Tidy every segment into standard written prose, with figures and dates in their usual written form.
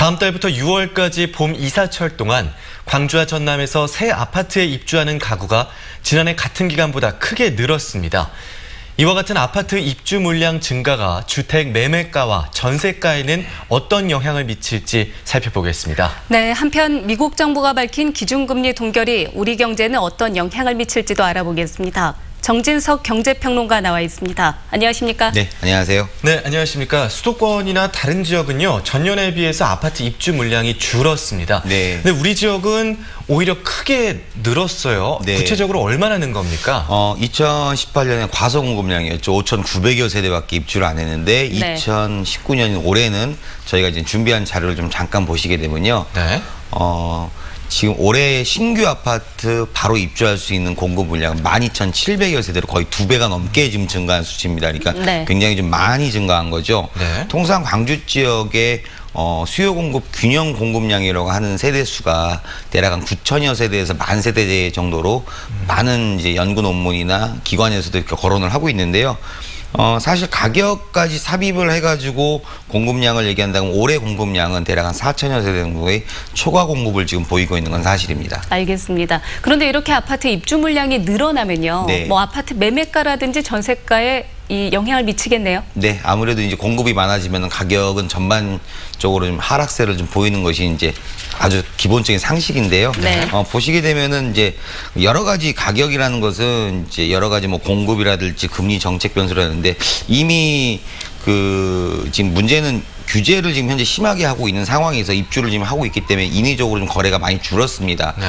다음 달부터 6월까지 봄 이사철 동안 광주와 전남에서 새 아파트에 입주하는 가구가 지난해 같은 기간보다 크게 늘었습니다. 이와 같은 아파트 입주 물량 증가가 주택 매매가와 전세가에는 어떤 영향을 미칠지 살펴보겠습니다. 네, 한편 미국 정부가 밝힌 기준금리 동결이 우리 경제는 어떤 영향을 미칠지도 알아보겠습니다. 정진석 경제평론가 나와 있습니다. 안녕하십니까? 네, 안녕하세요. 네, 안녕하십니까? 수도권이나 다른 지역은요, 전년에 비해서 아파트 입주 물량이 줄었습니다. 네. 근데 우리 지역은 오히려 크게 늘었어요. 네. 구체적으로 얼마나 는 겁니까? 2018년에 과소공급량이었죠. 5,900여 세대밖에 입주를 안 했는데, 네. 2019년 올해는 저희가 이제 준비한 자료를 좀 잠깐 보시게 되면요. 네. 지금 올해 신규 아파트 바로 입주할 수 있는 공급 물량은 12,700여 세대로 거의 2배가 넘게 지금 증가한 수치입니다. 그러니까 네. 굉장히 좀 많이 증가한 거죠. 네. 통상 광주 지역의 수요 공급 균형 공급량이라고 하는 세대 수가 대략 한 9,000여 세대에서 10,000세대 정도로 많은 이제 연구 논문이나 기관에서도 이렇게 거론을 하고 있는데요. 사실 가격까지 삽입을 해가지고 공급량을 얘기한다면 올해 공급량은 대략 한 4,000여 세대 정도의 초과 공급을 지금 보이고 있는 건 사실입니다. 알겠습니다. 그런데 이렇게 아파트 입주 물량이 늘어나면요. 네. 뭐 아파트 매매가라든지 전세가에 이 영향을 미치겠네요. 네, 아무래도 이제 공급이 많아지면 가격은 전반적으로 좀 하락세를 좀 보이는 것이 이제 아주 기본적인 상식인데요. 네. 보시게 되면은 이제 여러 가지 가격이라는 것은 이제 여러 가지 뭐 공급이라든지 금리 정책 변수라는데 이미 지금 문제는 규제를 지금 현재 심하게 하고 있는 상황에서 입주를 지금 하고 있기 때문에 인위적으로 좀 거래가 많이 줄었습니다. 네.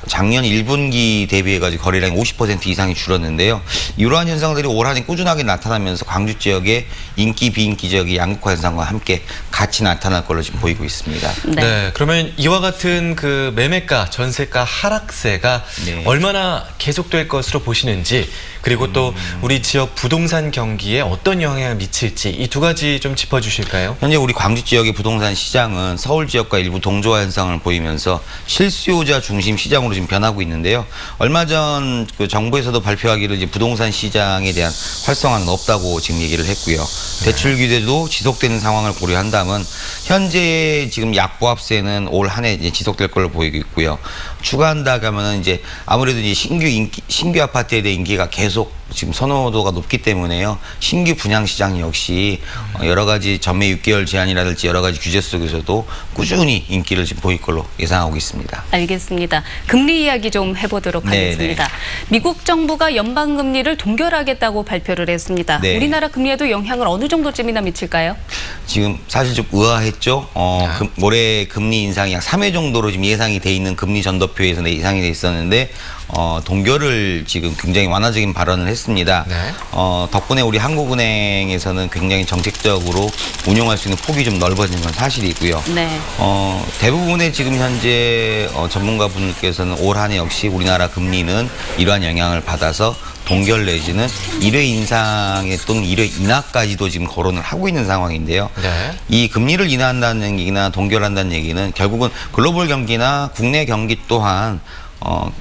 작년 1분기 대비해가지고 거래량이 50% 이상이 줄었는데요. 이러한 현상들이 올 한 해 꾸준하게 나타나면서 광주 지역의 인기 비인기 지역의 양극화 현상과 함께 같이 나타날 걸로 지금 보이고 있습니다. 네. 네, 그러면 이와 같은 그 매매가, 전세가 하락세가 네. 얼마나 계속될 것으로 보시는지, 그리고 또 우리 지역 부동산 경기에 어떤 영향을 미칠지 이 두 가지 좀 짚어주실까요? 현재 우리 광주 지역의 부동산 시장은 서울 지역과 일부 동조화 현상을 보이면서 실수요자 중심 시장으로 지금 변하고 있는데요. 얼마 전 그 정부에서도 발표하기를 이제 부동산 시장에 대한 활성화는 없다고 지금 얘기를 했고요. 대출 규제도 지속되는 상황을 고려한다면 현재 지금 약보합세는 올 한 해 지속될 걸로 보이고 있고요. 추가한다 하면은 이제 아무래도 이제 신규 아파트에 대한 인기가 계속 지금 선호도가 높기 때문에요. 신규 분양 시장 역시 여러 가지 전매 6개월 제한이라든지 여러 가지 규제 속에서도 꾸준히 인기를 지금 보일 걸로 예상하고 있습니다. 알겠습니다. 금리 이야기 좀 해보도록 하겠습니다. 네네. 미국 정부가 연방금리를 동결하겠다고 발표를 했습니다. 네. 우리나라 금리에도 영향을 어느 정도쯤이나 미칠까요? 지금 사실 좀 의아했죠. 올해 금리 인상이 약 3회 정도로 지금 예상이 돼 있는 금리 전도표에서 예상이 돼 있었는데 동결을 지금 굉장히 완화적인 발언을 했습니다. 네. 덕분에 우리 한국은행에서는 굉장히 정책적으로 운용할 수 있는 폭이 좀 넓어진 건 사실이고요. 네. 대부분의 지금 현재 전문가분들께서는 올 한 해 역시 우리나라 금리는 이러한 영향을 받아서 동결 내지는 1회 인상에 또는 1회 인하까지도 지금 거론을 하고 있는 상황인데요. 네. 이 금리를 인하한다는 얘기나 동결한다는 얘기는 결국은 글로벌 경기나 국내 경기 또한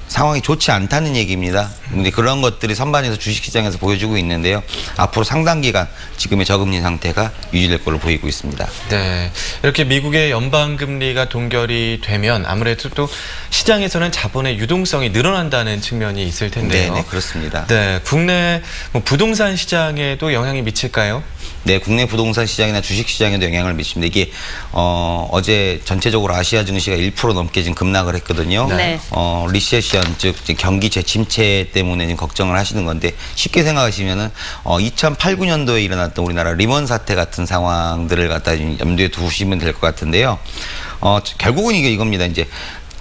상황이 좋지 않다는 얘기입니다. 근데 그런 것들이 선반에서 주식시장에서 보여주고 있는데요. 앞으로 상당 기간 지금의 저금리 상태가 유지될 걸로 보이고 있습니다. 네, 이렇게 미국의 연방금리가 동결이 되면 아무래도 또 시장에서는 자본의 유동성이 늘어난다는 측면이 있을 텐데요. 네, 그렇습니다. 네, 국내 부동산 시장에도 영향이 미칠까요? 네, 국내 부동산 시장이나 주식 시장에도 영향을 미칩니다. 이게 어제 전체적으로 아시아 증시가 1% 넘게 지금 급락을 했거든요. 네. 리세션 즉 경기 재침체 때문에 지금 걱정을 하시는 건데 쉽게 생각하시면은 2008, 9년도에 일어났던 우리나라 리먼 사태 같은 상황들을 갖다 염두에 두시면 될 것 같은데요. 결국은 이겁니다. 이제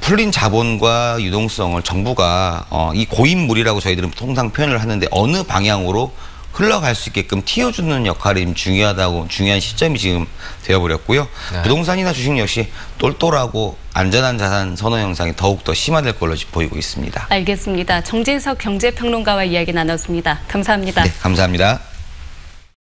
풀린 자본과 유동성을 정부가 이 고인물이라고 저희들은 통상 표현을 하는데 어느 방향으로 흘러갈 수 있게끔 틔워주는 역할이 중요한 시점이 지금 되어버렸고요. 네. 부동산이나 주식 역시 똘똘하고 안전한 자산 선호 현상이 더욱더 심화될 걸로 보이고 있습니다. 알겠습니다. 정진석 경제평론가와 이야기 나눴습니다. 감사합니다. 네, 감사합니다.